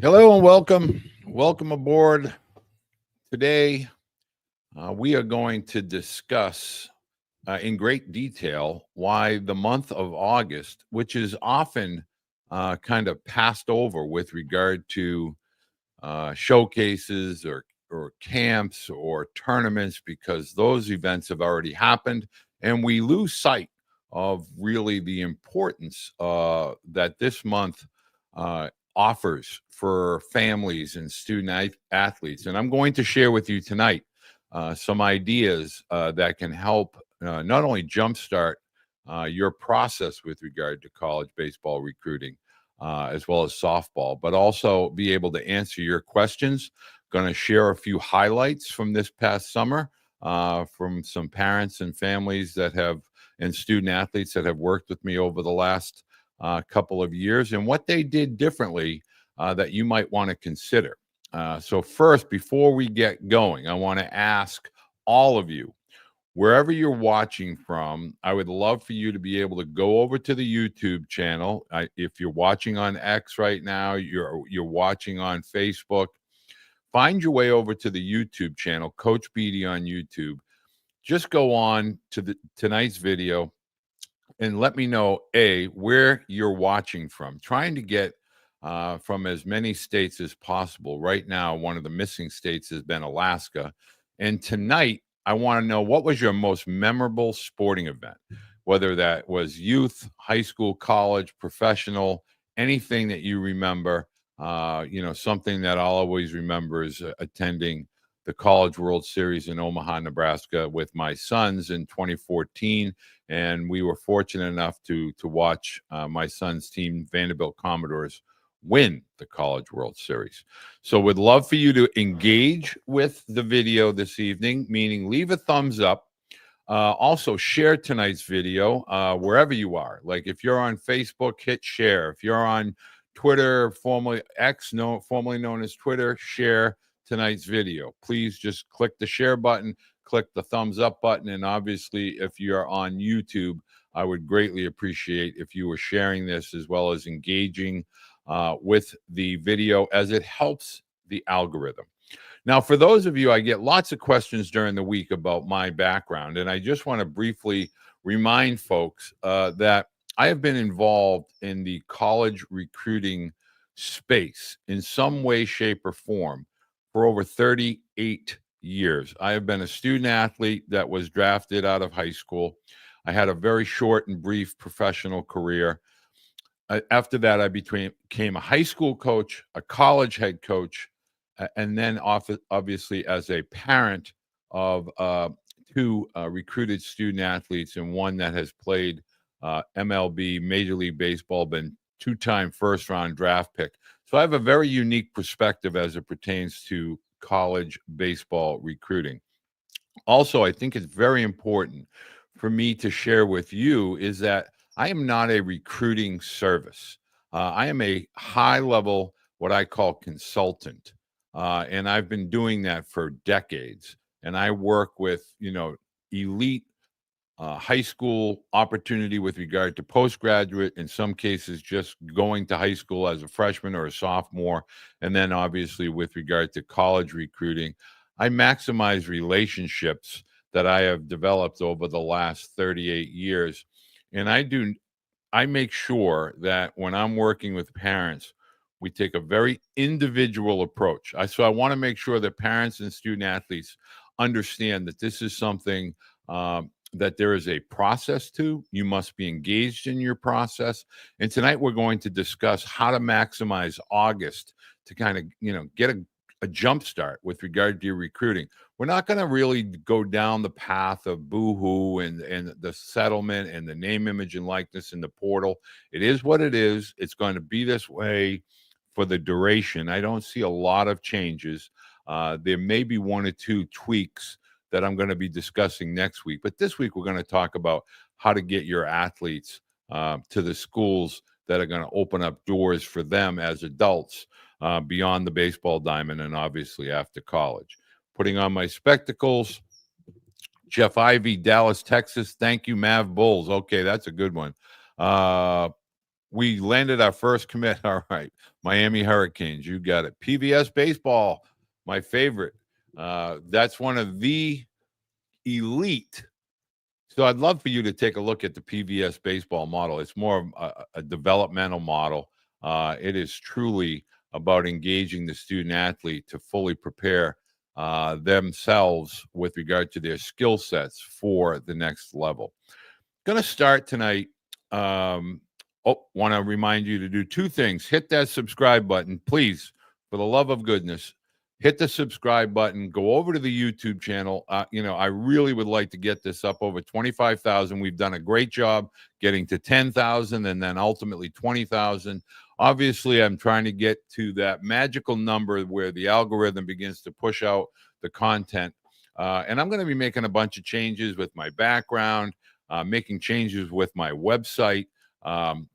Hello and welcome. Welcome aboard. Today, we are going to discuss in great detail why the month of August, which is often kind of passed over with regard to showcases or camps or tournaments, because those events have already happened, and we lose sight of really the importance that this month uh, offers for families and student athletes. And I'm going to share with you tonight some ideas that can help not only jumpstart your process with regard to college baseball recruiting, as well as softball, but also be able to answer your questions. Going to share a few highlights from this past summer from some parents and families that have, and student athletes that have worked with me over the last couple of years, and what they did differently that you might want to consider. So, first, before we get going, I want to ask all of you, wherever you're watching from, I would love for you to be able to go over to the YouTube channel. If you're watching on X right now, you're watching on Facebook, find your way over to the YouTube channel, Coach Beede on YouTube. Just go on to tonight's video and let me know, where you're watching from. Trying to get from as many states as possible. Right now, one of the missing states has been Alaska. And tonight, I want to know, what was your most memorable sporting event? Whether that was youth, high school, college, professional, anything that you remember. Something that I'll always remember is attending the College World Series in Omaha, Nebraska with my sons in 2014. And we were fortunate enough to watch my son's team, Vanderbilt Commodores, win the College World Series. So would love for you to engage with the video this evening, meaning leave a thumbs up. Also share tonight's video wherever you are. Like if you're on Facebook, hit share. If you're on Twitter, formerly X, formerly known as Twitter, share tonight's video. Please just click the share button, click the thumbs up button, and obviously if you're on YouTube, I would greatly appreciate if you were sharing this as well as engaging with the video, as it helps the algorithm. Now, for those of you, I get lots of questions during the week about my background, and I just want to briefly remind folks that I have been involved in the college recruiting space in some way, shape, or form for over 38 years. I have been a student athlete that was drafted out of high school. I had a very short and brief professional career. After that, I became a high school coach, a college head coach, and then obviously as a parent of two recruited student athletes, and one that has played MLB, Major League Baseball, been two-time first-round draft pick. So I have a very unique perspective as it pertains to college baseball recruiting. Also, I think it's very important for me to share with you is that I am not a recruiting service. I am a high-level, what I call consultant. And I've been doing that for decades. And I work with, elite high school opportunity with regard to postgraduate, in some cases, just going to high school as a freshman or a sophomore. And then obviously with regard to college recruiting, I maximize relationships that I have developed over the last 38 years. And I make sure that when I'm working with parents, we take a very individual approach. So I want to make sure that parents and student athletes understand that this is something that there is a process to. You must be engaged in your process. And tonight we're going to discuss how to maximize August to kind of, get a jump start with regard to your recruiting. We're not going to really go down the path of boohoo and the settlement and the name, image, and likeness in the portal. It is what it is. It's going to be this way for the duration. I don't see a lot of changes. There may be one or two tweaks that I'm going to be discussing next week. But this week, we're going to talk about how to get your athletes to the schools that are going to open up doors for them as adults beyond the baseball diamond and obviously after college. Putting on my spectacles, Jeff Ivy, Dallas, Texas. Thank you, Mav Bulls. Okay, that's a good one. we landed our first commit. All right. Miami Hurricanes. You got it. PBS baseball, my favorite. That's one of the elite. So I'd love for you to take a look at the PBS baseball model. It's more of a developmental model. It is truly about engaging the student athlete to fully prepare themselves with regard to their skill sets for the next level. Going to start tonight. Want to remind you to do two things. Hit that subscribe button, please, for the love of goodness. Hit the subscribe button. Go over to the YouTube channel. I really would like to get this up over 25,000. We've done a great job getting to 10,000 and then ultimately 20,000. Obviously, I'm trying to get to that magical number where the algorithm begins to push out the content. And I'm going to be making a bunch of changes with my background, making changes with my website,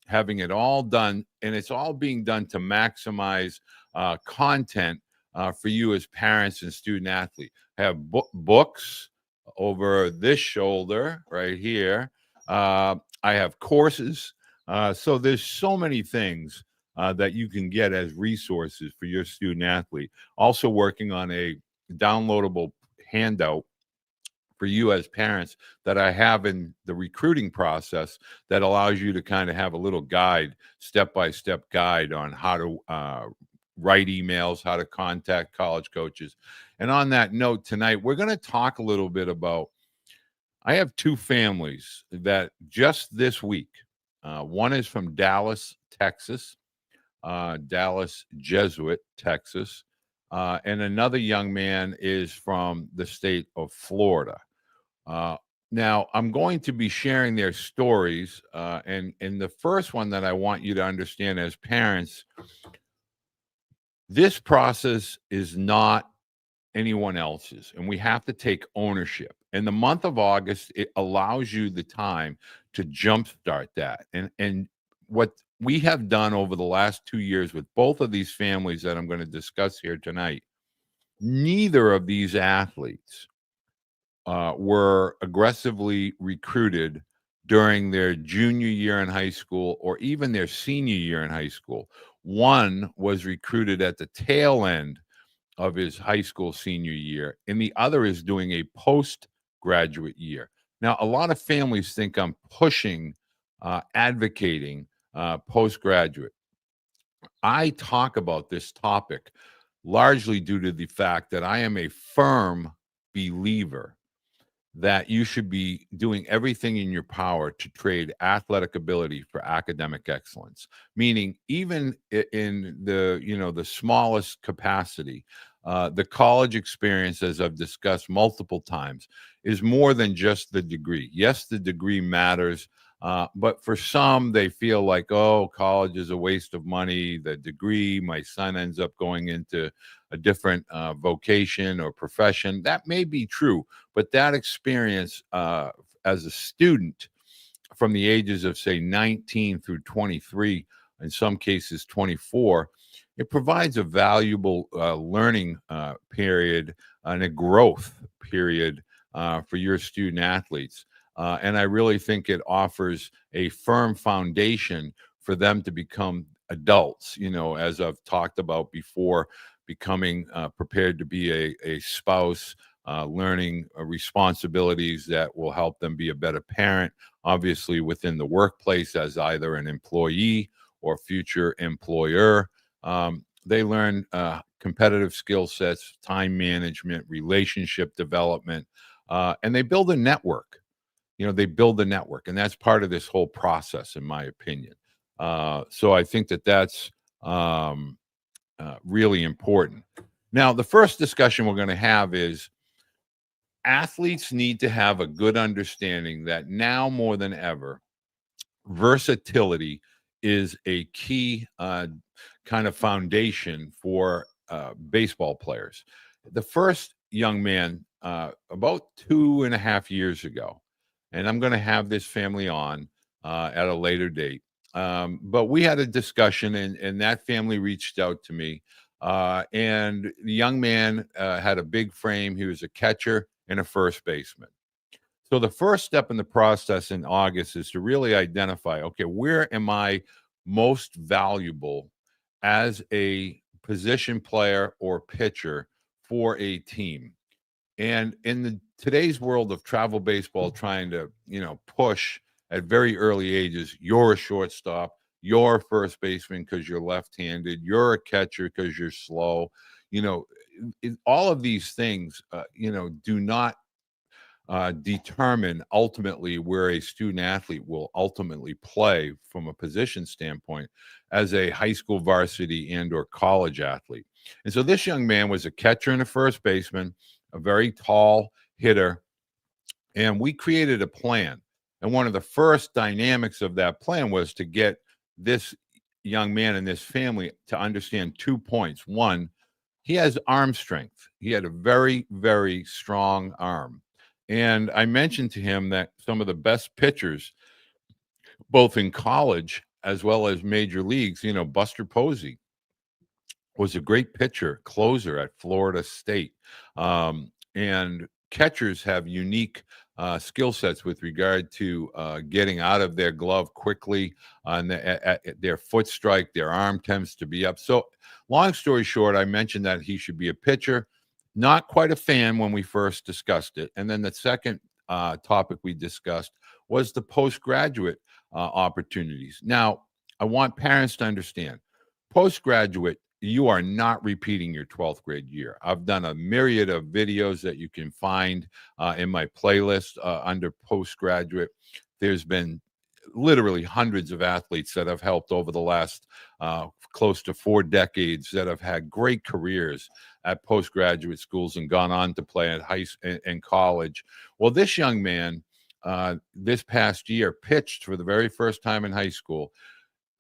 having it all done. And it's all being done to maximize content for you as parents and student athletes. I have books over this shoulder right here. I have courses. So there's so many things that you can get as resources for your student athlete. Also working on a downloadable handout for you as parents that I have in the recruiting process that allows you to kind of have a little guide, step-by-step guide on how to write emails, how to contact college coaches. And on that note, tonight, we're going to talk a little bit about, I have two families that just this week, one is from Dallas, Texas, Dallas Jesuit, Texas, and another young man is from the state of Florida. Now, I'm going to be sharing their stories, and the first one that I want you to understand as parents, this process is not anyone else's, and we have to take ownership. In the month of August, it allows you the time to jumpstart that. And what we have done over the last 2 years with both of these families that I'm going to discuss here tonight, neither of these athletes were aggressively recruited during their junior year in high school or even their senior year in high school. One was recruited at the tail end of his high school senior year, and the other is doing a postgraduate year. Now, a lot of families think I'm pushing, advocating postgraduate. I talk about this topic largely due to the fact that I am a firm believer that you should be doing everything in your power to trade athletic ability for academic excellence, meaning even in the smallest capacity. The college experience, as I've discussed multiple times, is more than just the degree. Yes, the degree matters, but for some, they feel like, oh, college is a waste of money. The degree, my son ends up going into a different vocation or profession. That may be true, but that experience as a student from the ages of, say, 19 through 23, in some cases 24, it provides a valuable learning period and a growth period for your student athletes. And I really think it offers a firm foundation for them to become adults, as I've talked about before, becoming prepared to be a spouse, learning responsibilities that will help them be a better parent, obviously within the workplace as either an employee or future employer. They learn competitive skill sets, time management, relationship development, and they build a network. They build a network, and that's part of this whole process, in my opinion. So I think that that's really important. Now, the first discussion we're going to have is athletes need to have a good understanding that now more than ever, versatility is a key kind of foundation for baseball players. The first young man, about 2.5 years ago, and I'm going to have this family on at a later date. But we had a discussion, and that family reached out to me. And the young man had a big frame. He was a catcher and a first baseman. So the first step in the process in August is to really identify, okay, where am I most valuable as a position player or pitcher for a team. And in today's world of travel baseball, trying to, push at very early ages, you're a shortstop, you're a first baseman because you're left-handed, you're a catcher because you're slow. All of these things, do not determine ultimately where a student athlete will ultimately play from a position standpoint as a high school varsity and or college athlete. And so this young man was a catcher and a first baseman, a very tall hitter, and we created a plan. And one of the first dynamics of that plan was to get this young man and this family to understand 2 points. One, he has arm strength. He had a very, very strong arm. And I mentioned to him that some of the best pitchers, both in college as well as major leagues, Buster Posey was a great pitcher, closer at Florida State. And catchers have unique skill sets with regard to getting out of their glove quickly on at their foot strike. Their arm tends to be up. So, long story short, I mentioned that he should be a pitcher. Not quite a fan when we first discussed it. And then the second topic we discussed was the postgraduate opportunities. Now, I want parents to understand postgraduate, you are not repeating your 12th grade year. I've done a myriad of videos that you can find in my playlist under postgraduate. There's been literally hundreds of athletes that I've helped over the last close to 4 decades that have had great careers at postgraduate schools and gone on to play at high and college. Well, this young man this past year pitched for the very first time in high school.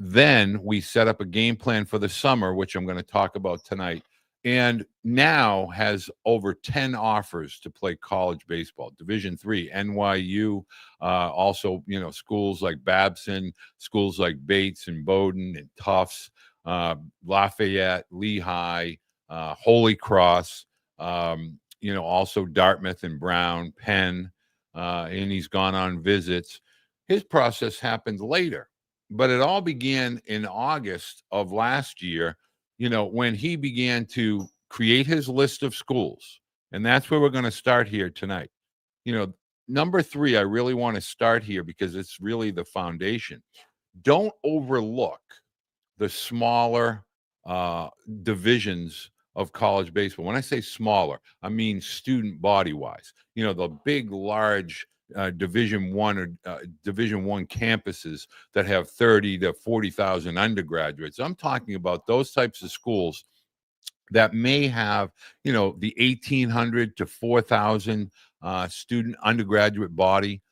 Then we set up a game plan for the summer, which I'm going to talk about tonight, and now has over 10 offers to play college baseball, Division III, NYU, also, schools like Babson, schools like Bates and Bowdoin and Tufts, Lafayette, Lehigh, Holy Cross, also Dartmouth and Brown, Penn, and he's gone on visits. His process happened later. But it all began in August of last year, when he began to create his list of schools. And that's where we're going to start here tonight. Number 3, I really want to start here because it's really the foundation. Don't overlook the smaller divisions of college baseball. When I say smaller, I mean student body wise. The big, large Division One campuses that have 30 to 40,000 undergraduates. I'm talking about those types of schools that may have, the 1,800 to 4,000 student undergraduate body.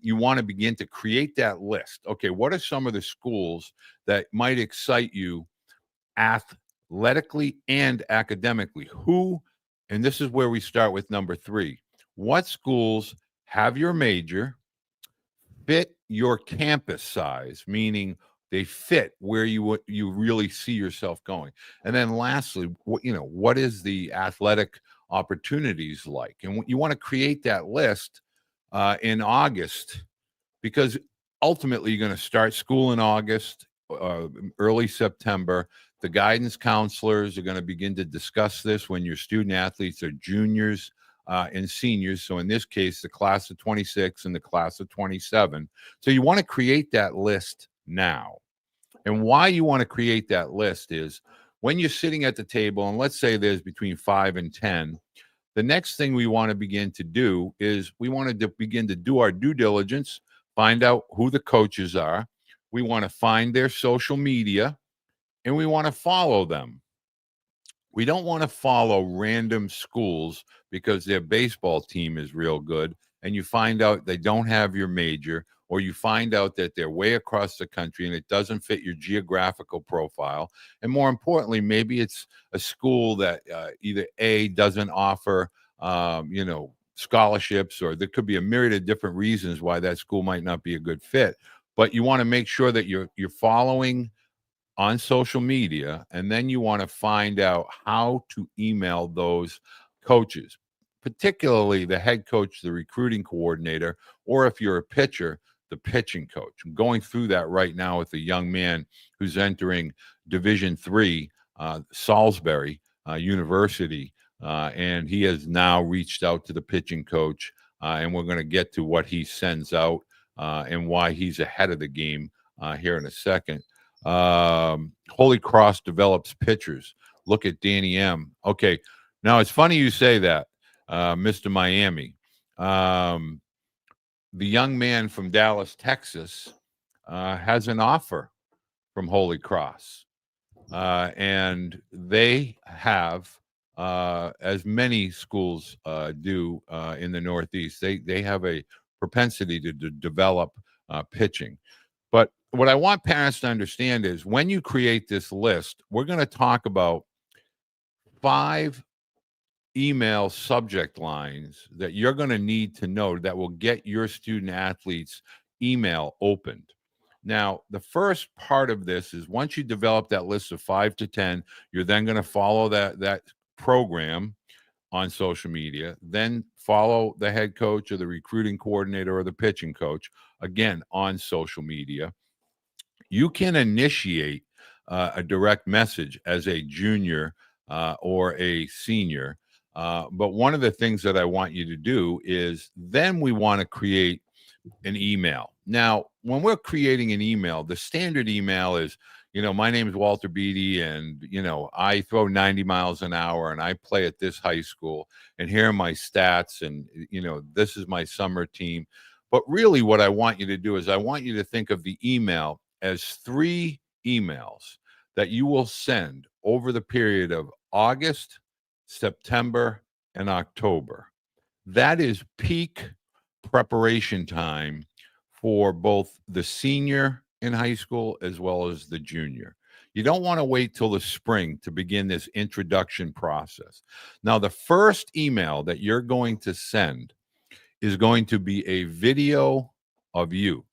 You want to begin to create that list. Okay, what are some of the schools that might excite you athletically and academically? And this is where we start with number 3. What schools have your major, fit your campus size, meaning they fit where you really see yourself going. And then lastly, what is the athletic opportunities like? And you want to create that list in August, because ultimately you're going to start school in August, early September. The guidance counselors are going to begin to discuss this when your student athletes are juniors and seniors. So in this case, the class of 26 and the class of 27. So you want to create that list now. And why you want to create that list is when you're sitting at the table, and let's say there's between 5 and 10, the next thing we want to begin to do is we want to begin to do our due diligence, find out who the coaches are. We want to find their social media, and we want to follow them. We don't want to follow random schools because their baseball team is real good and you find out they don't have your major, or you find out that they're way across the country and it doesn't fit your geographical profile. And more importantly, maybe it's a school that either A, doesn't offer, scholarships, or there could be a myriad of different reasons why that school might not be a good fit. But you want to make sure that you're following on social media, and then you want to find out how to email those coaches, particularly the head coach, the recruiting coordinator, or if you're a pitcher, the pitching coach. I'm going through that right now with a young man who's entering Division III, Salisbury University, and he has now reached out to the pitching coach, and we're going to get to what he sends out and why he's ahead of the game here in a second. Holy Cross develops pitchers. Look at Danny M. Okay, now it's funny you say that, Mr. Miami. The young man from Dallas, Texas, has an offer from Holy Cross, and they have, as many schools do in the Northeast, they have a propensity to develop pitching. But what I want parents to understand is when you create this list, we're going to talk about 5 email subject lines that you're going to need to know that will get your student athletes email opened. Now, the first part of this is once you develop that list of 5 to 10, you're then going to follow that program on social media, then follow the head coach or the recruiting coordinator or the pitching coach again on social media. You can initiate a direct message as a junior or a senior. But one of the things that I want you to do is then we want to create an email. Now, when we're creating an email, the standard email is, my name is Walter Beede, and, I throw 90 miles an hour and I play at this high school, and here are my stats, and, this is my summer team. But really what I want you to do is I want you to think of the email as 3 emails that you will send over the period of August, September, and October. That is peak preparation time for both the senior in high school as well as the junior. You don't want to wait till the spring to begin this introduction process. Now, the first email that you're going to send is going to be a video of you,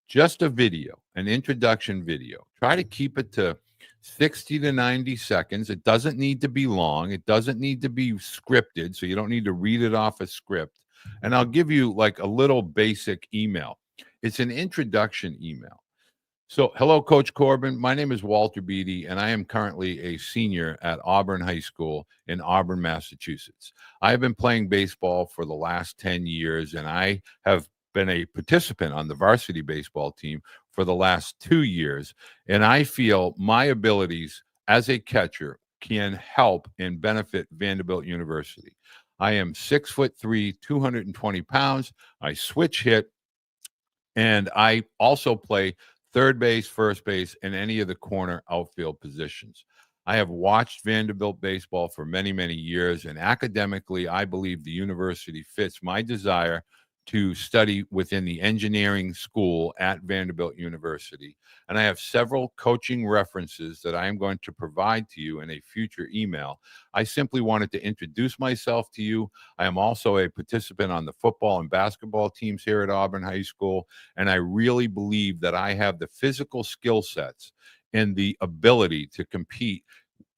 just a video, an introduction video. Try to keep it to 60 to 90 seconds. It doesn't need to be long. It doesn't need to be scripted, so you don't need to read it off a script. And I'll give you like a little basic email. It's an introduction email. So, hello, Coach Corbin. My name is Walter Beede, and I am currently a senior at Auburn High School in Auburn, Massachusetts. I have been playing baseball for the last 10 years, and I have been a participant on the varsity baseball team for the last 2 years. And I feel my abilities as a catcher can help and benefit Vanderbilt University. I am 6'3", 220 pounds. I switch hit, and I also play third base, first base, and any of the corner outfield positions. I have watched Vanderbilt baseball for many, many years, and academically, I believe the university fits my desire to study within the engineering school at Vanderbilt University. And I have several coaching references that I am going to provide to you in a future email. I simply wanted to introduce myself to you. I am also a participant on the football and basketball teams here at Auburn High School, and I really believe that I have the physical skill sets and the ability to compete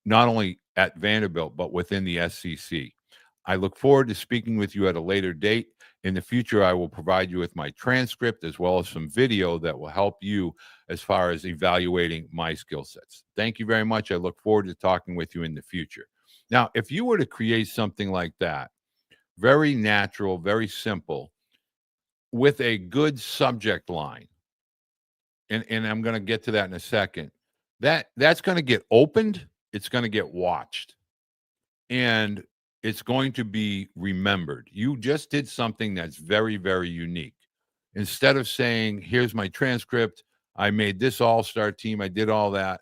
not only at Vanderbilt, but within the SEC. I look forward to speaking with you at a later date. In the future, I will provide you with my transcript as well as some video that will help you as far as evaluating my skill sets. Thank you very much. I look forward to talking with you in the future. Now, if you were to create something like that, very natural, very simple, with a good subject line, and I'm going to get to that in a second, that's going to get opened, it's going to get watched, and it's going to be remembered. You just did something that's very, very unique. Instead of saying, here's my transcript, I made this all-star team, I did all that.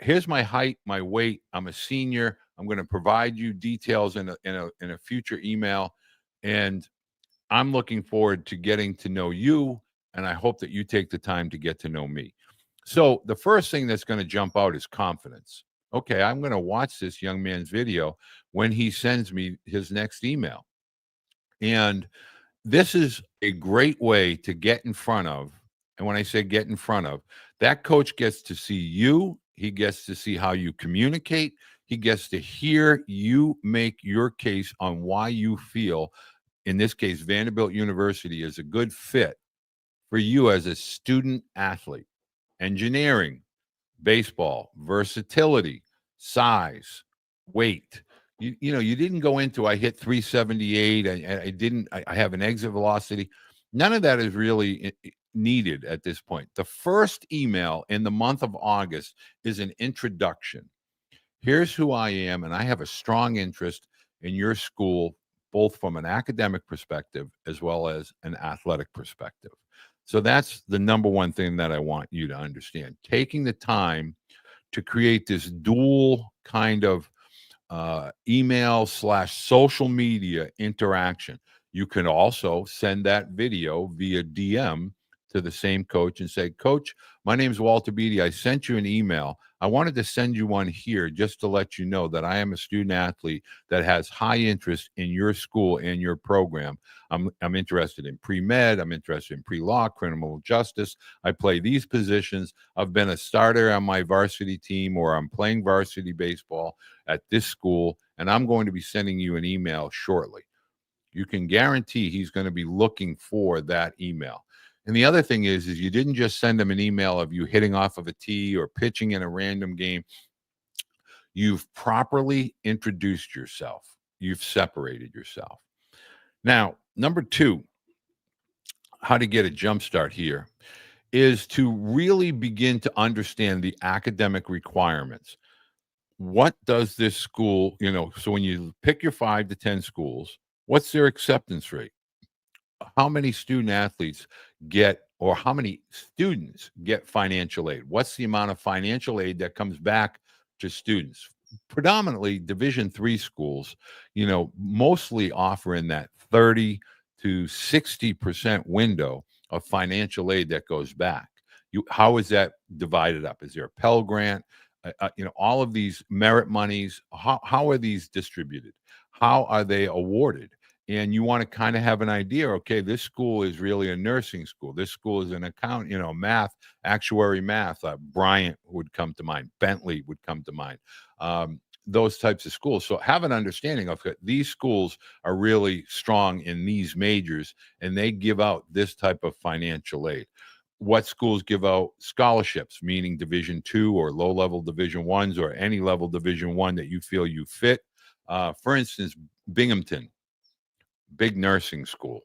Here's my height, my weight, I'm a senior. I'm going to provide you details in a future email. And I'm looking forward to getting to know you, and I hope that you take the time to get to know me. So the first thing that's going to jump out is confidence. Okay, I'm going to watch this young man's video when he sends me his next email. And this is a great way to get in front of, and when I say get in front of, that coach gets to see you. He gets to see how you communicate. He gets to hear you make your case on why you feel, in this case, Vanderbilt University is a good fit for you as a student athlete. Engineering, baseball, versatility, size, weight. You didn't go into I hit 378. I didn't. I have an exit velocity. None of that is really needed at this point. The first email in the month of August is an introduction. Here's who I am, and I have a strong interest in your school, both from an academic perspective as well as an athletic perspective. So that's the number one thing that I want you to understand. Taking the time to create this dual kind of email/social media interaction. You can also send that video via DM to the same coach and say, Coach, my name is Walter Beede. I sent you an email. I wanted to send you one here just to let you know that I am a student athlete that has high interest in your school and your program. I'm interested in pre-med. I'm interested in pre-law, criminal justice. I play these positions. I've been a starter on my varsity team, or I'm playing varsity baseball at this school, and I'm going to be sending you an email shortly. You can guarantee he's going to be looking for that email. And the other thing is you didn't just send him an email of you hitting off of a tee or pitching in a random game. You've properly introduced yourself. You've separated yourself. Now, number two, how to get a jump start here is to really begin to understand the academic requirements. What does this school, so when you pick your 5 to 10 schools, what's their acceptance rate? How many student athletes get, or how many students get financial aid? What's the amount of financial aid that comes back to students? Predominantly Division III schools, mostly offer in that 30 to 60% window of financial aid that goes back. How is that divided up? Is there a Pell Grant? All of these merit monies, how are these distributed? How are they awarded? And you want to kind of have an idea, okay, this school is really a nursing school. This school is an math, actuary math. Bryant would come to mind. Bentley would come to mind. Those types of schools. So have an understanding of it. These schools are really strong in these majors, and they give out this type of financial aid. What schools give out scholarships, meaning Division II or low-level Division Is or any level Division I that you feel you fit? For instance, Binghamton, big nursing school.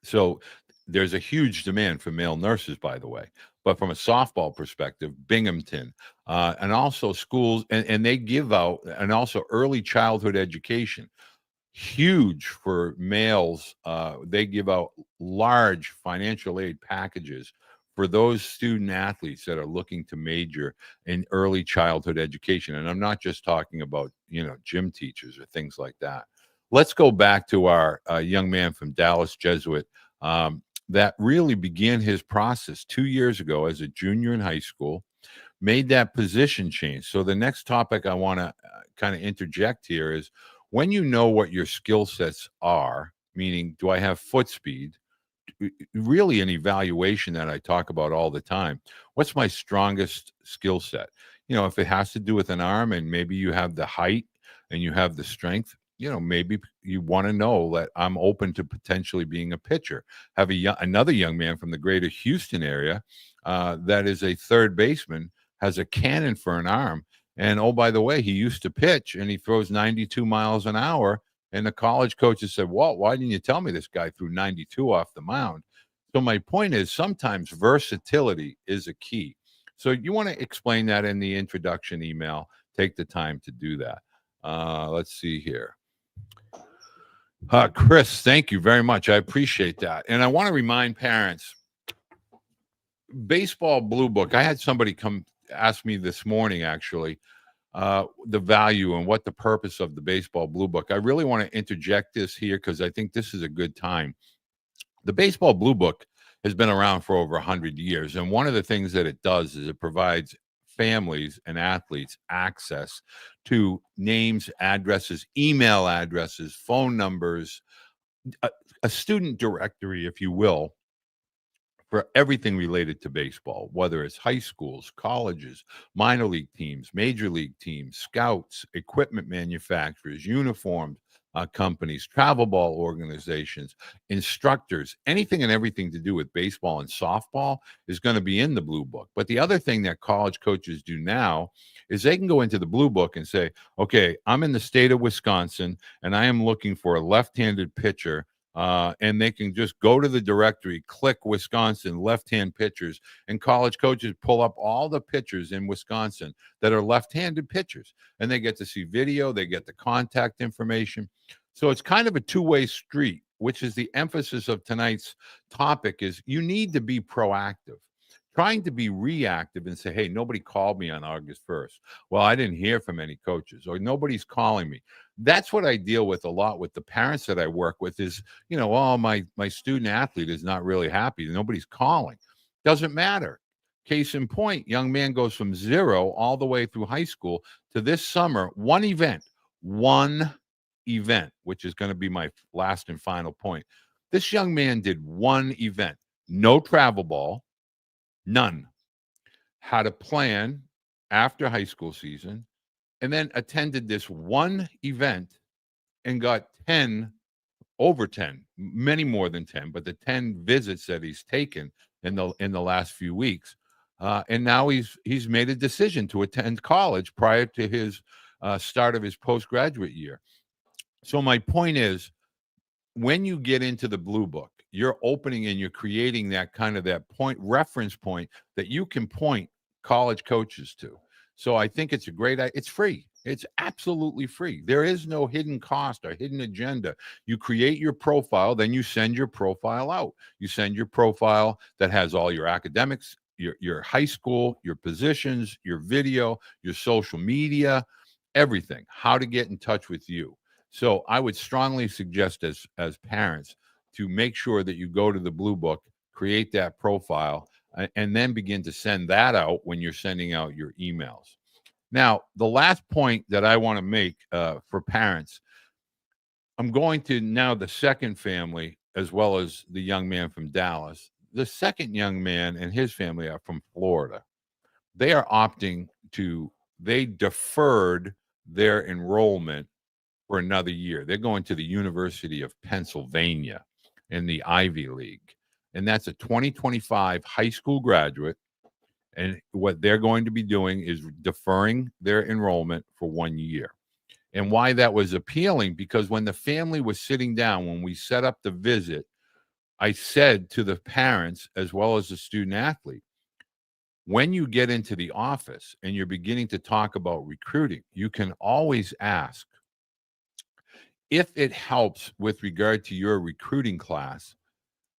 So there's a huge demand for male nurses, by the way. But from a softball perspective, Binghamton, and also schools, and they give out, and also early childhood education, huge for males. They give out large financial aid packages for those student athletes that are looking to major in early childhood education. And I'm not just talking about, gym teachers or things like that. Let's go back to our young man from Dallas Jesuit that really began his process 2 years ago as a junior in high school, made that position change. So the next topic I want to kind of interject here is when you know what your skill sets are, meaning do I have foot speed? Really an evaluation that I talk about all the time. What's my strongest skill set? If it has to do with an arm and maybe you have the height and you have the strength, maybe you want to know that I'm open to potentially being a pitcher. Have another young man from the greater Houston area that is a third baseman, has a cannon for an arm. And oh, by the way, he used to pitch and he throws 92 miles an hour. And the college coaches said, Walt, why didn't you tell me this guy threw 92 off the mound? So my point is sometimes versatility is a key. So you want to explain that in the introduction email. Take the time to do that. Let's see here. Chris, thank you very much. I appreciate that. And I want to remind parents, Baseball Blue Book. I had somebody come ask me this morning, actually, the value and what the purpose of the Baseball Blue Book. I really want to interject this here because I think this is a good time. The Baseball Blue Book has been around for over 100 years. And one of the things that it does is it provides families and athletes access to names, addresses, email addresses, phone numbers, a student directory, if you will, for everything related to baseball, whether it's high schools, colleges, minor league teams, major league teams, scouts, equipment manufacturers, uniforms, companies, travel ball organizations, instructors, anything and everything to do with baseball and softball is going to be in the Blue Book. But the other thing that college coaches do now is they can go into the Blue Book and say, okay, I'm in the state of Wisconsin and I am looking for a left-handed pitcher. And they can just go to the directory, click Wisconsin left-hand pitchers, and college coaches pull up all the pitchers in Wisconsin that are left-handed pitchers. And they get to see video, they get the contact information. So it's kind of a two-way street, which is the emphasis of tonight's topic is you need to be proactive. Trying to be reactive and say, hey, nobody called me on August 1st. Well, I didn't hear from any coaches or nobody's calling me. That's what I deal with a lot with the parents that I work with is, oh, my student athlete is not really happy. Nobody's calling. Doesn't matter. Case in point, young man goes from 0 all the way through high school to this summer, one event, which is going to be my last and final point. This young man did one event, no travel ball, none. Had a plan after high school season and then attended this one event and got 10, over 10, many more than 10, but the 10 visits that he's taken in the last few weeks. And now he's made a decision to attend college prior to his start of his postgraduate year. So my point is, when you get into the Blue Book, you're opening and you're creating that kind of that reference point that you can point college coaches to. So I think it's it's free. It's absolutely free. There is no hidden cost or hidden agenda. You create your profile, then you send your profile out. You send your profile that has all your academics, your high school, your positions, your video, your social media, everything, how to get in touch with you. So I would strongly suggest as parents to make sure that you go to the Blue Book, create that profile, and then begin to send that out when you're sending out your emails. Now, the last point that I want to make for parents, I'm going to now the second family as well as the young man from Dallas. The second young man and his family are from Florida. They are they deferred their enrollment for another year. They're going to the University of Pennsylvania in the Ivy League. And that's a 2025 high school graduate. And what they're going to be doing is deferring their enrollment for 1 year. And why that was appealing, because when the family was sitting down, when we set up the visit, I said to the parents as well as the student athlete, when you get into the office and you're beginning to talk about recruiting, you can always ask, if it helps with regard to your recruiting class,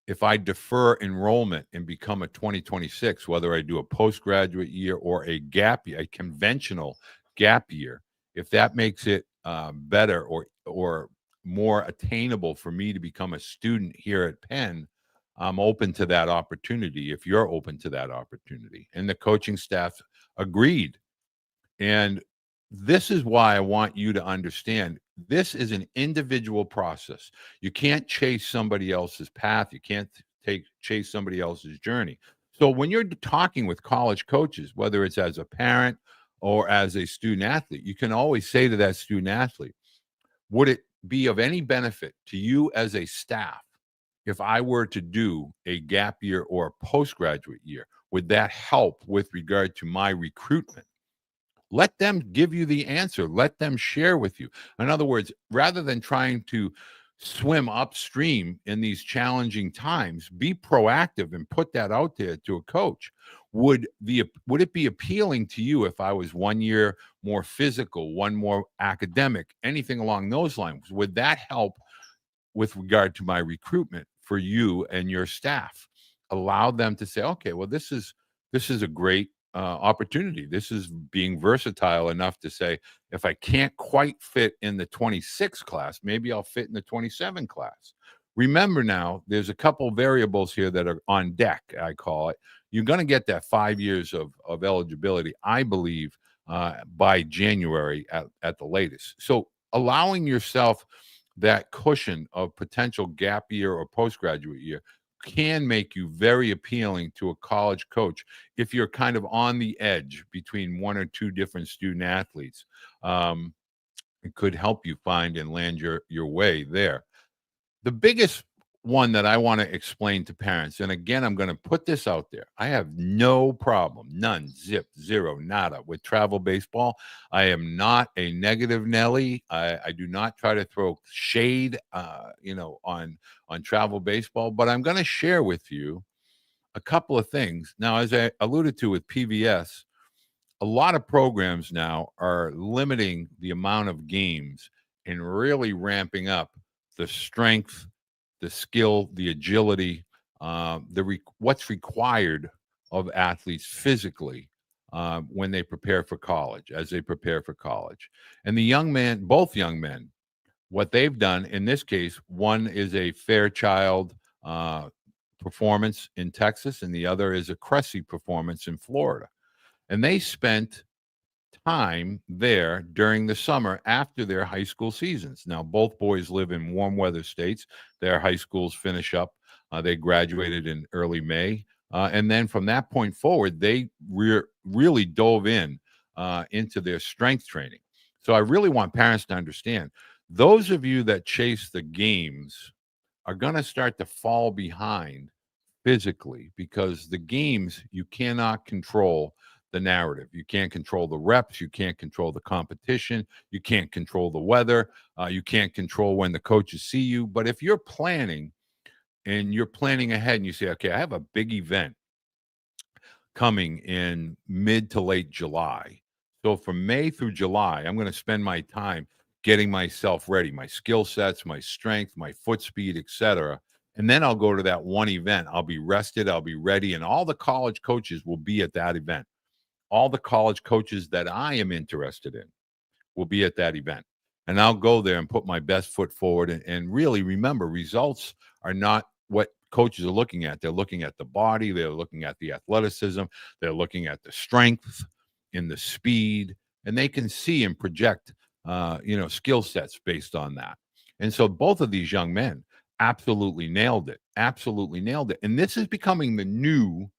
if I defer enrollment and become a 2026, whether I do a postgraduate year or a gap year, a conventional gap year, if that makes it better or more attainable for me to become a student here at Penn, I'm open to that opportunity if you're open to that opportunity. And the coaching staff agreed. And this is why I want you to understand this is an individual process. You can't chase somebody else's path. You can't chase somebody else's journey. So when you're talking with college coaches, whether it's as a parent or as a student athlete, you can always say to that student athlete, would it be of any benefit to you as a staff if I were to do a gap year or a postgraduate year? Would that help with regard to my recruitment? Let them give you the answer. Let them share with you. In other words, rather than trying to swim upstream in these challenging times, be proactive and put that out there to a coach. Would it be appealing to you if I was 1 year more physical, one more academic, anything along those lines? Would that help with regard to my recruitment for you and your staff? Allow them to say, okay, well, this is a great opportunity. This is being versatile enough to say, if I can't quite fit in the 26 class, maybe I'll fit in the 27 class. Remember now, there's a couple variables here that are on deck, I call it. You're going to get that 5 years of eligibility, I believe, by January at the latest. So allowing yourself that cushion of potential gap year or postgraduate year can make you very appealing to a college coach if you're kind of on the edge between one or two different student athletes. it could help you find and land your way there. The biggest one that I want to explain to parents, and again, I'm going to put this out there. I have no problem, none, zip, zero, nada with travel baseball. I am not a negative Nelly. I do not try to throw shade, on travel baseball, but I'm going to share with you a couple of things. Now, as I alluded to with PVS, a lot of programs now are limiting the amount of games and really ramping up the strength, the skill, the agility, what's required of athletes physically when they prepare for college, as they prepare for college. And both young men, what they've done in this case, one is a Fairchild performance in Texas, and the other is a Cressy performance in Florida. And they spent time there during the summer after their high school seasons. Now, both boys live in warm weather states. Their high schools finish up. They graduated in early May. And then from that point forward, they really dove into their strength training. So I really want parents to understand, those of you that chase the games are going to start to fall behind physically, because the games, you cannot control the narrative. You can't control the reps. You can't control the competition. You can't control the weather. You can't control when the coaches see you. But if you're planning and you're planning ahead and you say, okay, I have a big event coming in mid to late July. So from May through July, I'm going to spend my time getting myself ready, my skill sets, my strength, my foot speed, etc. And then I'll go to that one event. I'll be rested, I'll be ready, and all the college coaches will be at that event. All the college coaches that I am interested in will be at that event. And I'll go there and put my best foot forward. And really remember, results are not what coaches are looking at. They're looking at the body, they're looking at the athleticism, they're looking at the strength and the speed, and they can see and project, skill sets based on that. And so both of these young men absolutely nailed it. Absolutely nailed it. And this is becoming the new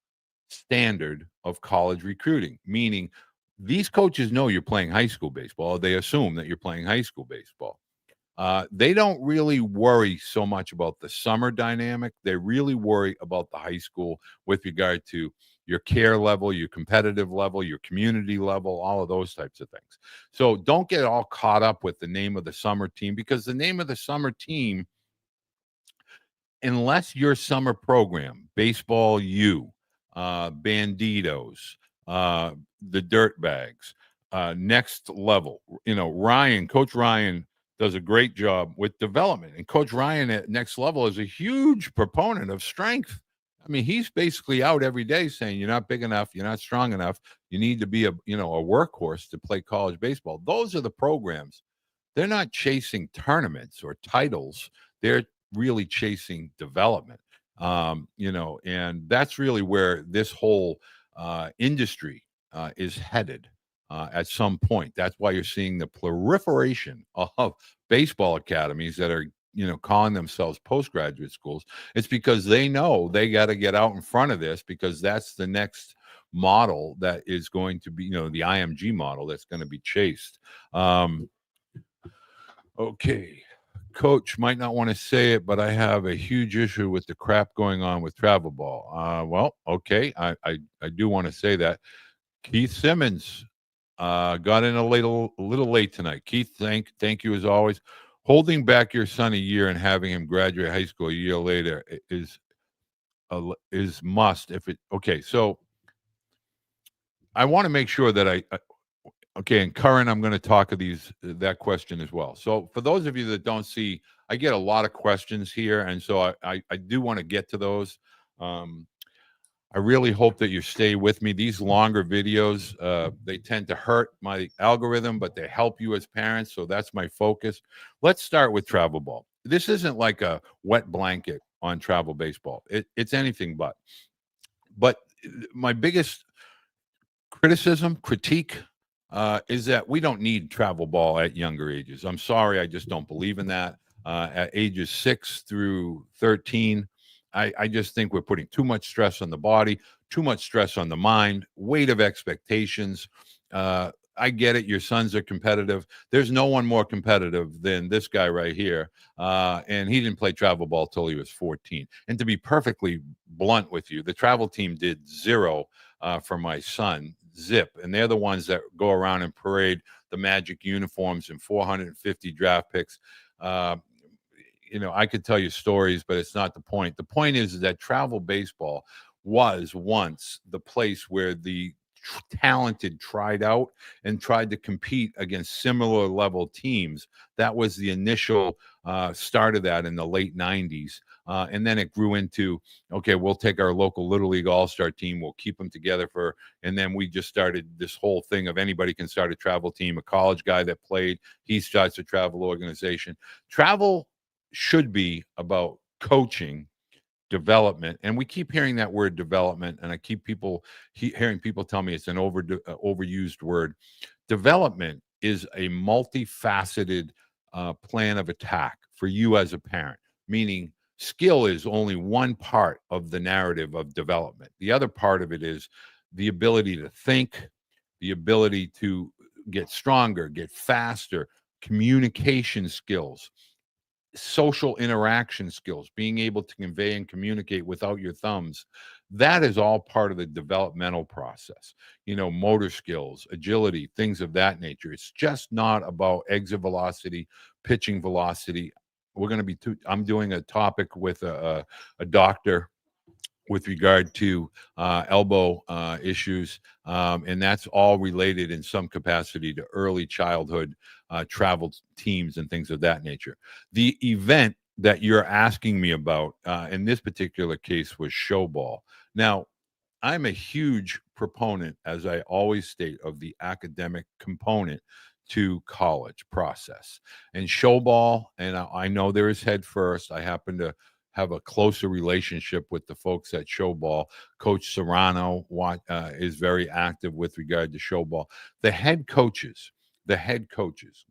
standard of college recruiting, meaning these coaches know you're playing high school baseball. They assume that you're playing high school baseball. They don't really worry so much about the summer dynamic. They really worry about the high school with regard to your care level, your competitive level, your community level, all of those types of things. So don't get all caught up with the name of the summer team, because the name of the summer team, unless your summer program, Baseball U, Banditos, the Dirtbags, Next Level, Coach Ryan does a great job with development. And Coach Ryan at Next Level is a huge proponent of strength. I mean, he's basically out every day saying, you're not big enough, you're not strong enough, you need to be a workhorse to play college baseball. Those are the programs. They're not chasing tournaments or titles. They're really chasing development. And that's really where this whole industry is headed at some point. That's why you're seeing the proliferation of baseball academies that are, calling themselves postgraduate schools. It's because they know they got to get out in front of this, because that's the next model that is going to be, the IMG model that's going to be chased. Okay. Coach might not want to say it, but I have a huge issue with the crap going on with travel ball. Well, okay. I do want to say that. Keith Simmons got in a little late tonight. Keith, thank you as always. Holding back your son a year and having him graduate high school a year later is must. Okay, so I want to make sure that okay, and Curran, I'm going to talk of that question as well. So for those of you that don't see, I get a lot of questions here, and so I do want to get to those. I really hope that you stay with me. These longer videos, they tend to hurt my algorithm, but they help you as parents, so that's my focus. Let's start with travel ball. This isn't like a wet blanket on travel baseball. It's anything but. But my biggest critique is that we don't need travel ball at younger ages. I'm sorry, I just don't believe in that. At ages 6 through 13, I just think we're putting too much stress on the body, too much stress on the mind, weight of expectations. I get it. Your sons are competitive. There's no one more competitive than this guy right here. And he didn't play travel ball till he was 14. And to be perfectly blunt with you, the travel team did zero for my son, zip. And they're the ones that go around and parade the magic uniforms and 450 draft picks. Uh, I could tell you stories, but it's not the point. The point is that travel baseball was once the place where the talented tried out and tried to compete against similar level teams. That was the initial start of that in the late 90s. And then it grew into, okay, we'll take our local Little League All-Star team, we'll keep them together and then we just started this whole thing of anybody can start a travel team. A college guy that played, he starts a travel organization. Travel should be about coaching, development, and we keep hearing that word development, and I keep hearing people tell me it's an overused word. Development is a multifaceted plan of attack for you as a parent, meaning skill is only one part of the narrative of development. The other part of it is the ability to think, the ability to get stronger, get faster, communication skills, social interaction skills, being able to convey and communicate without your thumbs. That is all part of the developmental process. Motor skills, agility, things of that nature. It's just not about exit velocity, pitching velocity. I'm doing a topic with a doctor with regard to elbow issues. And that's all related in some capacity to early childhood travel teams and things of that nature. The event that you're asking me about in this particular case was show ball. Now, I'm a huge proponent, as I always state, of the academic component to college process. And show ball, and I know there is head first. I happen to have a closer relationship with the folks at show ball. Coach Serrano is very active with regard to show ball. The head coaches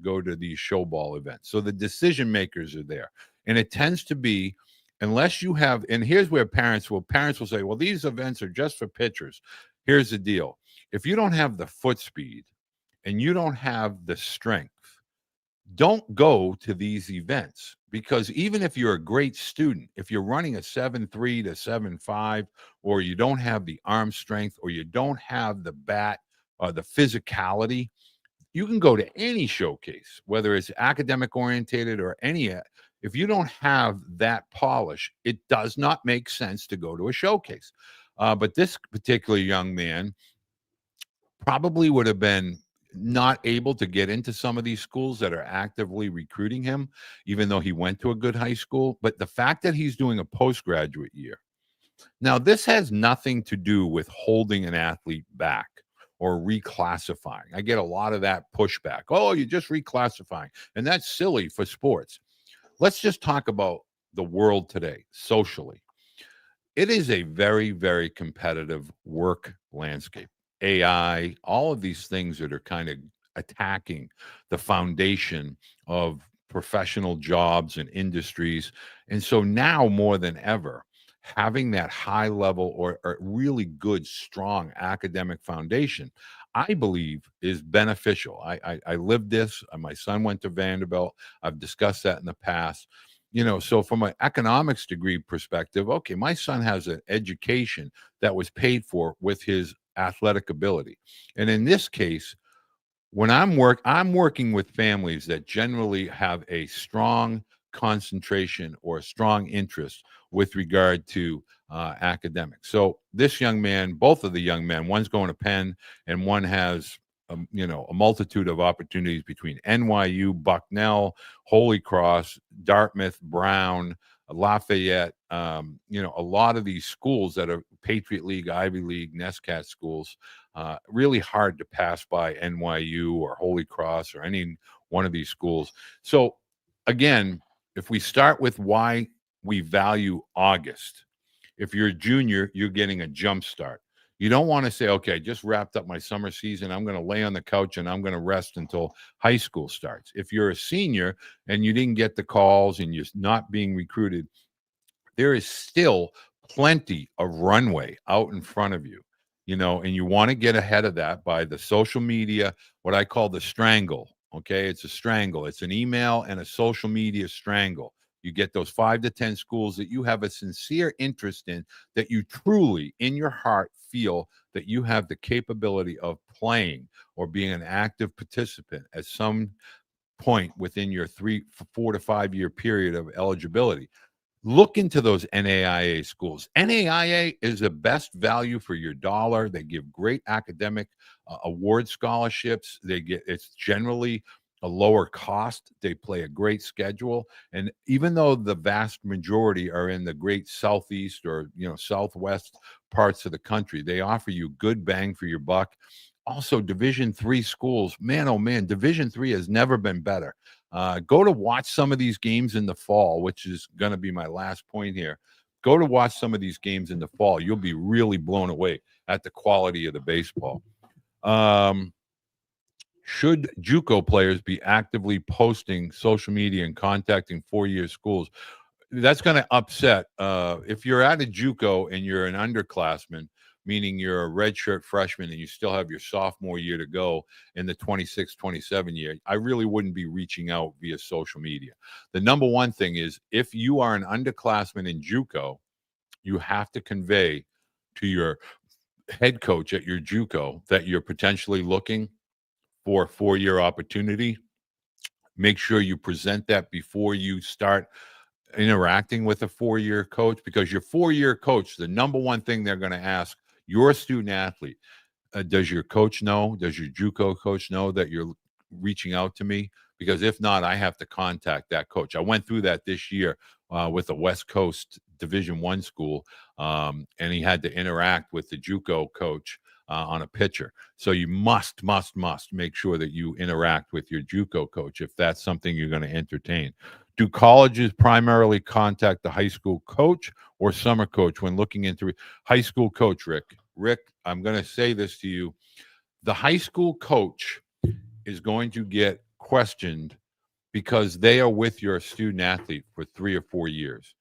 go to these show ball events. So the decision makers are there. And it tends to be, unless you have, and here's where parents will say, well, these events are just for pitchers. Here's the deal. If you don't have the foot speed and you don't have the strength, don't go to these events, because even if you're a great student, if you're running a 7.3 to 7.5, or you don't have the arm strength, or you don't have the bat or the physicality, you can go to any showcase, whether it's academic orientated or any. If you don't have that polish, it does not make sense to go to a showcase. But this particular young man probably would have been not able to get into some of these schools that are actively recruiting him, even though he went to a good high school. But the fact that he's doing a postgraduate year, now this has nothing to do with holding an athlete back or reclassifying. I get a lot of that pushback. Oh, you're just reclassifying. And that's silly for sports. Let's just talk about the world today, socially. It is a very, very competitive work landscape. AI, all of these things that are kind of attacking the foundation of professional jobs and industries. And so now more than ever, having that high level or really good, strong academic foundation, I believe is beneficial. I lived this. My son went to Vanderbilt. I've discussed that in the past. So from an economics degree perspective, okay, my son has an education that was paid for with his athletic ability. And in this case, when I'm working with families that generally have a strong concentration or a strong interest with regard to academics. So this young man, both of the young men, one's going to Penn and one has a multitude of opportunities between NYU, Bucknell, Holy Cross, Dartmouth, Brown, Lafayette. A lot of these schools that are Patriot League, Ivy League, NESCAT schools. Really hard to pass by NYU or Holy Cross or any one of these schools. So again, if we start with why we value August, if you're a junior, you're getting a jump start. You don't want to say, okay, I just wrapped up my summer season. I'm going to lay on the couch and I'm going to rest until high school starts. If you're a senior and you didn't get the calls and you're not being recruited, there is still plenty of runway out in front of you. and you want to get ahead of that by the social media, what I call the strangle. Okay. It's a strangle, it's an email and a social media strangle. You get those 5 to 10 schools that you have a sincere interest in, that you truly, in your heart, feel that you have the capability of playing or being an active participant at some point within your 4 to 5 year period of eligibility. Look into those NAIA schools. NAIA is the best value for your dollar. They give great academic award scholarships. It's generally a lower cost. They play a great schedule, and even though the vast majority are in the great southeast or southwest parts of the country, they offer you good bang for your buck. Also, Division 3 schools, man, oh man, Division 3 has never been better. Go to watch some of these games in the fall, which is going to be my last point here. Go to watch some of these games in the fall. You'll be really blown away at the quality of the baseball. Should JUCO players be actively posting social media and contacting four-year schools? That's going to upset. If you're at a JUCO and you're an underclassman, meaning you're a redshirt freshman and you still have your sophomore year to go in the 26-27 year, I really wouldn't be reaching out via social media. The number one thing is, if you are an underclassman in JUCO, you have to convey to your head coach at your JUCO that you're potentially looking for a four-year opportunity. Make sure you present that before you start interacting with a four-year coach, because your four-year coach, the number one thing they're going to ask your student athlete, does your coach know, does your JUCO coach know that you're reaching out to me? Because if not, I have to contact that coach. I went through that this year with a West Coast Division 1 school, and he had to interact with the JUCO coach on a pitcher. So you must make sure that you interact with your JUCO coach if that's something you're going to entertain. Do colleges primarily contact the high school coach or summer coach when looking into high school coach? Rick, I'm going to say this to you. The high school coach is going to get questioned because they are with your student athlete for 3 or 4 years.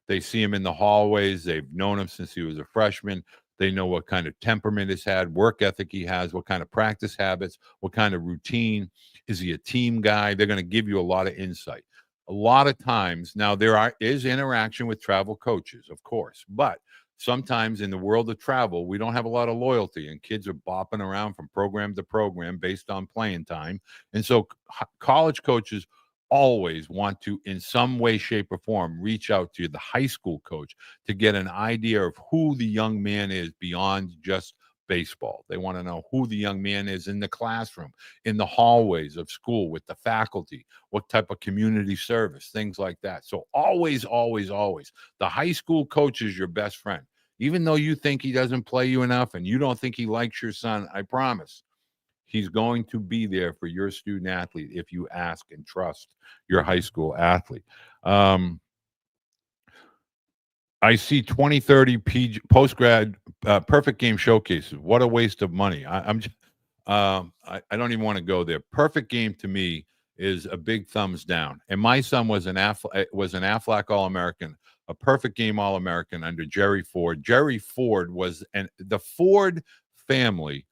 They see him in the hallways. They've known him since he was a freshman. They know what kind of temperament he's had, work ethic he has, what kind of practice habits, what kind of routine. Is he a team guy? They're going to give you a lot of insight. A lot of times, now is interaction with travel coaches, of course, but sometimes in the world of travel, we don't have a lot of loyalty, and kids are bopping around from program to program based on playing time. And so college coaches always want to, in some way, shape, or form, reach out to the high school coach to get an idea of who the young man is beyond just baseball. They want to know who the young man is in the classroom, in the hallways of school, with the faculty, what type of community service, things like that. So always, the high school coach is your best friend. Even though you think he doesn't play you enough and you don't think he likes your son, I promise he's going to be there for your student athlete if you ask and trust your high school athlete. I see 2030 post-grad perfect game showcases. What a waste of money. I don't even want to go there. Perfect game to me is a big thumbs down. And my son was an Aflac All-American, a perfect game All-American under Jerry Ford. Jerry Ford and the Ford family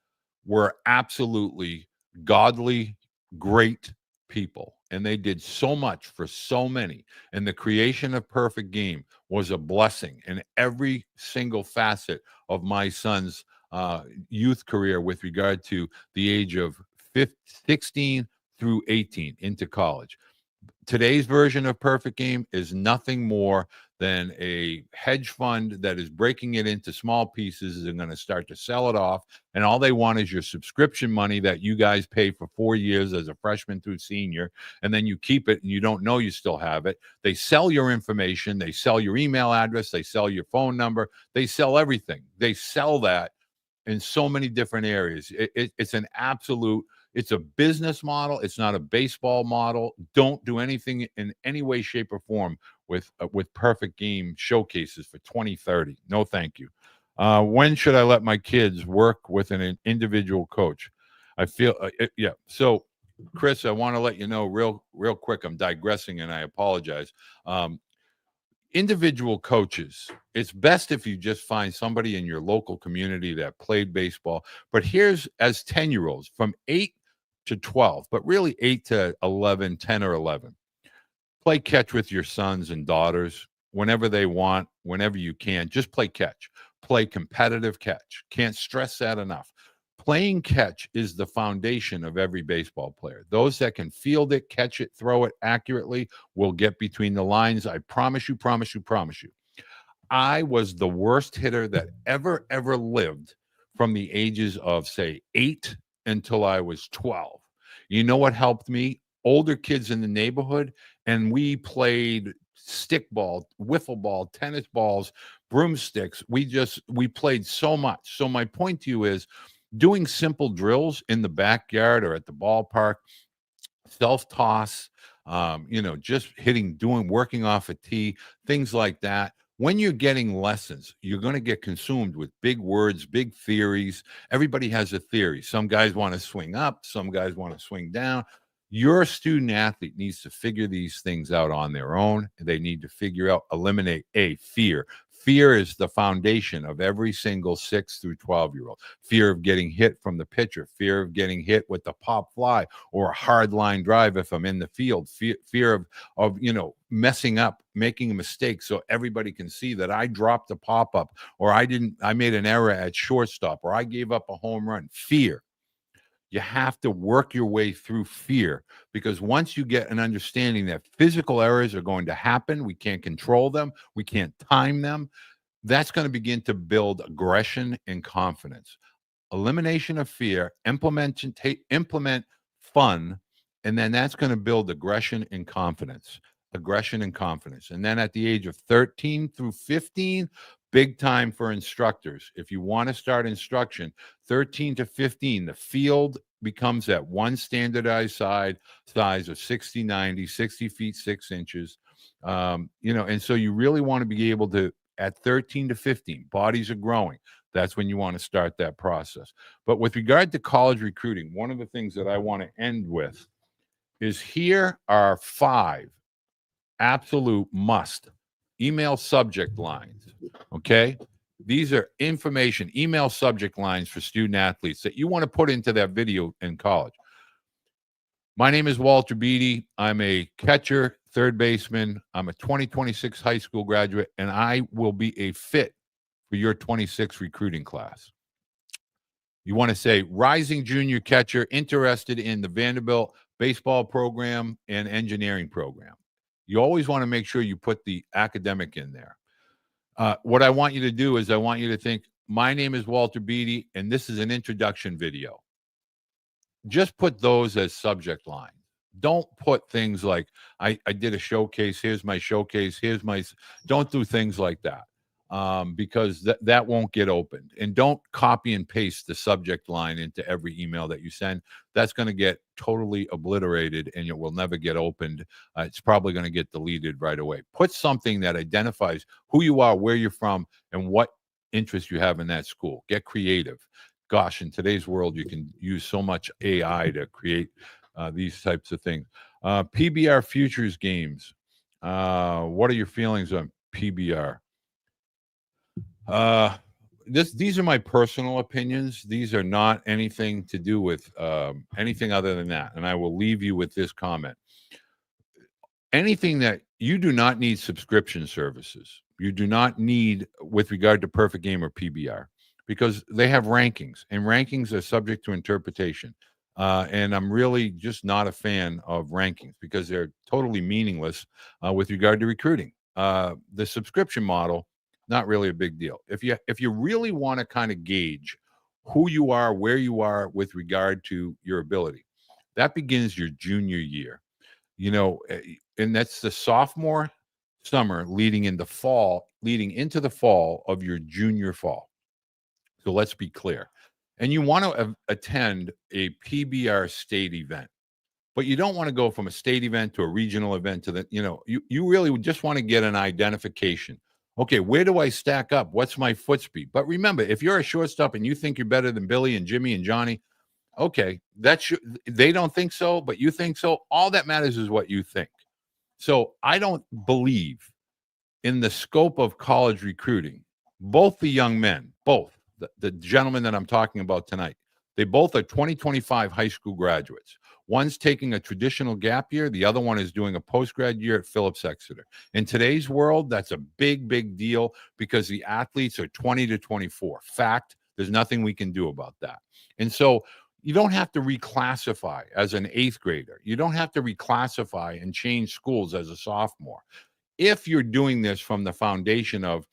were absolutely godly, great people. And they did so much for so many. And the creation of Perfect Game was a blessing in every single facet of my son's youth career with regard to the age of 16 through 18 into college. Today's version of Perfect Game is nothing more than a hedge fund that is breaking it into small pieces and going to start to sell it off. And all they want is your subscription money that you guys pay for 4 years as a freshman through senior. And then you keep it and you don't know you still have it. They sell your information. They sell your email address. They sell your phone number. They sell everything. They sell that in so many different areas. It's a business model. It's not a baseball model. Don't do anything in any way, shape, or form with Perfect Game showcases for 2030. No, thank you. When should I let my kids work with an individual coach? I feel, yeah. So, Chris, I want to let you know real quick. I'm digressing, and I apologize. individual coaches, it's best if you just find somebody in your local community that played baseball. But here's, as 10-year-olds from 8 to 12, but really 8 to 11, 10 or 11, play catch with your sons and daughters whenever they want, whenever you can. Just play catch. Play competitive catch. Can't stress that enough. Playing catch is the foundation of every baseball player. Those that can field it, catch it, throw it accurately will get between the lines. I promise you, promise you, promise you. I was the worst hitter that ever lived from the ages of, say, 8 until I was 12. You know what helped me? Older kids in the neighborhood, and we played stickball, wiffle ball, tennis balls, broomsticks. We played so much. So my point to you is doing simple drills in the backyard or at the ballpark, self-toss, just working off a tee, things like that. When you're getting lessons, you're going to get consumed with big words, big theories. Everybody has a theory. Some guys want to swing up, some guys want to swing down. Your student athlete needs to figure these things out on their own. They need to eliminate fear. Fear is the foundation of every single 6 through 12-year-old. Fear of getting hit from the pitcher, fear of getting hit with the pop fly or a hard line drive if I'm in the field, fear of messing up, making a mistake so everybody can see that I dropped a pop up, or I made an error at shortstop, or I gave up a home run. Fear. You have to work your way through fear, because once you get an understanding that physical errors are going to happen, we can't control them, we can't time them, that's going to begin to build aggression and confidence. Elimination of fear, implement fun, and then that's going to build aggression and confidence. Aggression and confidence. And then at the age of 13 through 15, big time for instructors. If you want to start instruction, 13 to 15, the field becomes at one standardized size of 60 feet 6 inches. And so you really want to be able to, at 13 to 15, bodies are growing. That's when you want to start that process. But with regard to college recruiting, one of the things that I want to end with is, here are 5 absolute must email subject lines. Okay. These are email subject lines for student athletes that you want to put into that video in college. My name is Walter Beede. I'm a catcher, third baseman. I'm a 2026 high school graduate, and I will be a fit for your 26 recruiting class. You want to say rising junior catcher interested in the Vanderbilt baseball program and engineering program. You always want to make sure you put the academic in there. What I want you to do is I want you to think, my name is Walter Beede, and this is an introduction video. Just put those as subject lines. Don't put things like, I did a showcase, here's my showcase, don't do things like that. Because that won't get opened. And don't copy and paste the subject line into every email that you send. That's going to get totally obliterated, and it will never get opened. It's probably going to get deleted right away. Put something that identifies who you are, where you're from, and what interest you have in that school. Get creative. Gosh, in today's world, you can use so much AI to create these types of things. PBR futures games. What are your feelings on PBR? These are my personal opinions. These are not anything to do with anything other than that. And I will leave you with this comment. Anything that you do not need subscription services, you do not need with regard to Perfect Game or PBR, because they have rankings, and rankings are subject to interpretation. And I'm really just not a fan of rankings, because they're totally meaningless with regard to recruiting. The subscription model, not really a big deal. If you really want to kind of gauge who you are, where you are with regard to your ability, that begins your junior year. And that's the sophomore summer leading into the fall of your junior fall. So let's be clear. And you want to attend a PBR state event. But you don't want to go from a state event to a regional event to you really just want to get an identification. Okay, where do I stack up? What's my foot speed? But remember, if you're a shortstop and you think you're better than Billy and Jimmy and Johnny, okay, they don't think so, but you think so. All that matters is what you think. So I don't believe in the scope of college recruiting, both the young men, both the gentlemen that I'm talking about tonight, they both are 2025 high school graduates. One's taking a traditional gap year. The other one is doing a post-grad year at Phillips Exeter. In today's world, that's a big, big deal because the athletes are 20 to 24. Fact, there's nothing we can do about that. And so you don't have to reclassify as an eighth grader. You don't have to reclassify and change schools as a sophomore. If you're doing this from the foundation of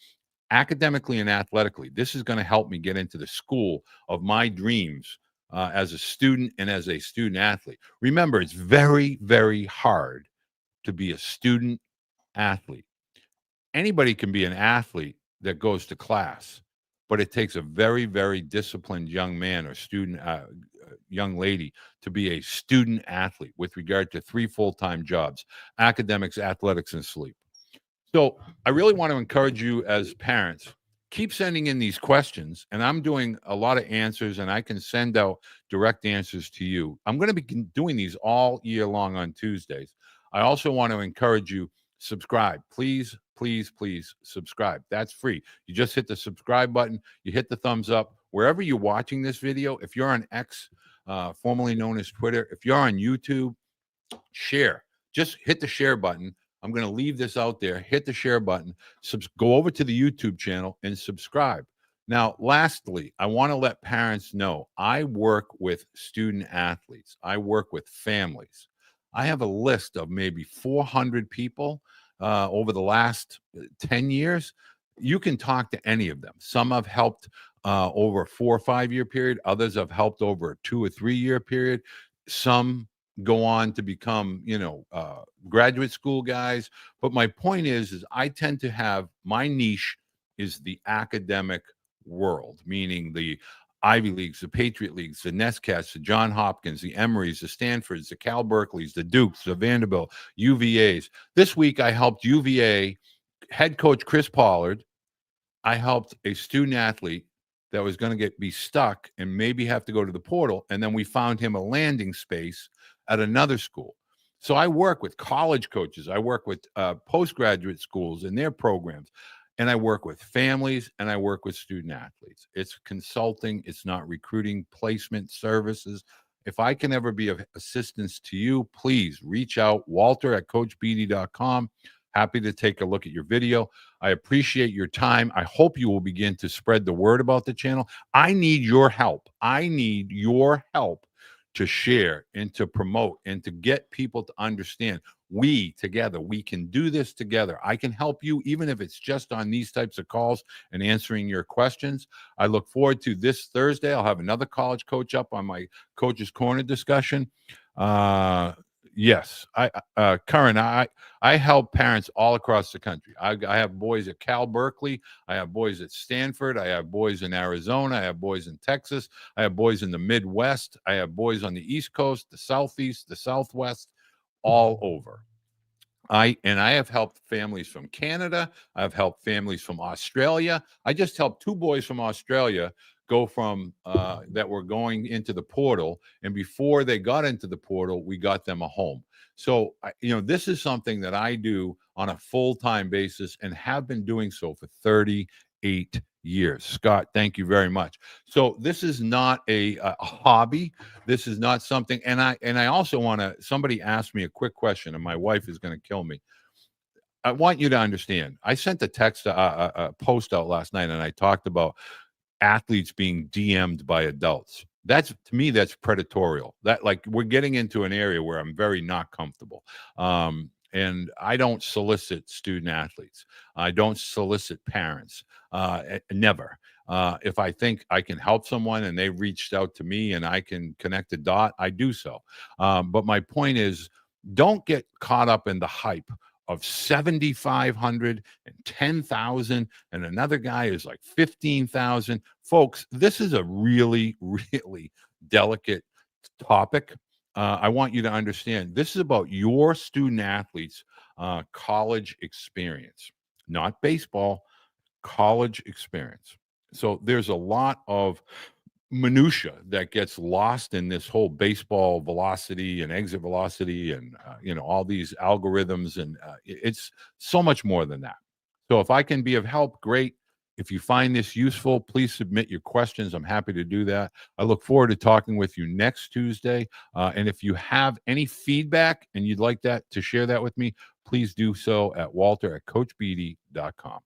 academically and athletically, this is going to help me get into the school of my dreams as a student and as a student athlete. Remember, it's very, very hard to be a student athlete. Anybody can be an athlete that goes to class, but it takes a very, very disciplined young man or student, young lady to be a student athlete with regard to 3 full-time jobs: academics, athletics, and sleep. So I really want to encourage you as parents, keep sending in these questions, and I'm doing a lot of answers, and I can send out direct answers to you. I'm going to be doing these all year long on Tuesdays. I also want to encourage you, subscribe. Please, please, please subscribe. That's free. You just hit the subscribe button. You hit the thumbs up. Wherever you're watching this video, if you're on X, formerly known as Twitter, if you're on YouTube, share. Just hit the share button. I'm going to leave this out there. Hit the share button. Go over to the YouTube channel and subscribe. Now, lastly, I want to let parents know I work with student athletes. I work with families. I have a list of maybe 400 people over the last 10 years. You can talk to any of them. Some have helped over a 4 or 5 year period. Others have helped over a 2 or 3 year period. Some go on to become, graduate school guys. But my point is I tend to have my niche is the academic world, meaning the Ivy Leagues, the Patriot Leagues, the Nestcats, the John Hopkins, the Emorys, the Stanfords, the Cal Berkeleys, the Dukes, the Vanderbilt, UVAs. This week I helped UVA head coach Chris Pollard. I helped a student athlete that was going to be stuck and maybe have to go to the portal. And then we found him a landing space at another school. So I work with college coaches. I work with postgraduate schools and their programs. And I work with families and I work with student athletes. It's consulting. It's not recruiting, placement services. If I can ever be of assistance to you, please reach out, walter@coachbeede.com. Happy to take a look at your video. I appreciate your time. I hope you will begin to spread the word about the channel. I need your help. I need your help to share and to promote and to get people to understand we together, we can do this together. I can help you, even if it's just on these types of calls and answering your questions. I look forward to this Thursday. I'll have another college coach up on my Coach's Corner discussion. Yes, Curran, I help parents all across the country. I have boys at Cal Berkeley. I have boys at Stanford. I have boys in Arizona. I have boys in Texas. I have boys in the Midwest. I have boys on the East Coast, the Southeast, the Southwest, all over. I have helped families from Canada. I've helped families from Australia. I just helped 2 boys from Australia go from that were going into the portal, and before they got into the portal, we got them a home. So this is something that I do on a full-time basis and have been doing so for 38 years. Scott, thank you very much. So this is not a hobby. This is not something. And I also want to. Somebody asked me a quick question, and my wife is going to kill me. I want you to understand. I sent a post out last night, and I talked about athletes being DM'd by adults. That's, to me, that's predatorial. That, like, we're getting into an area where I'm very not comfortable. And I don't solicit student athletes. I don't solicit parents. Never. If I think I can help someone and they reached out to me and I can connect a dot, I do so. But my point is, don't get caught up in the hype of 7,500 and 10,000, and another guy is like 15,000. Folks, this is a really, really delicate topic. I want you to understand this is about your student athletes' college experience, not baseball, college experience. So there's a lot of minutia that gets lost in this whole baseball velocity and exit velocity and all these algorithms, and it's so much more than that. So if I can be of help, great. If you find this useful, please submit your questions. I'm happy to do that. I look forward to talking with you next Tuesday. And if you have any feedback and you'd like that to share that with me, please do so at walter@coachbeede.com.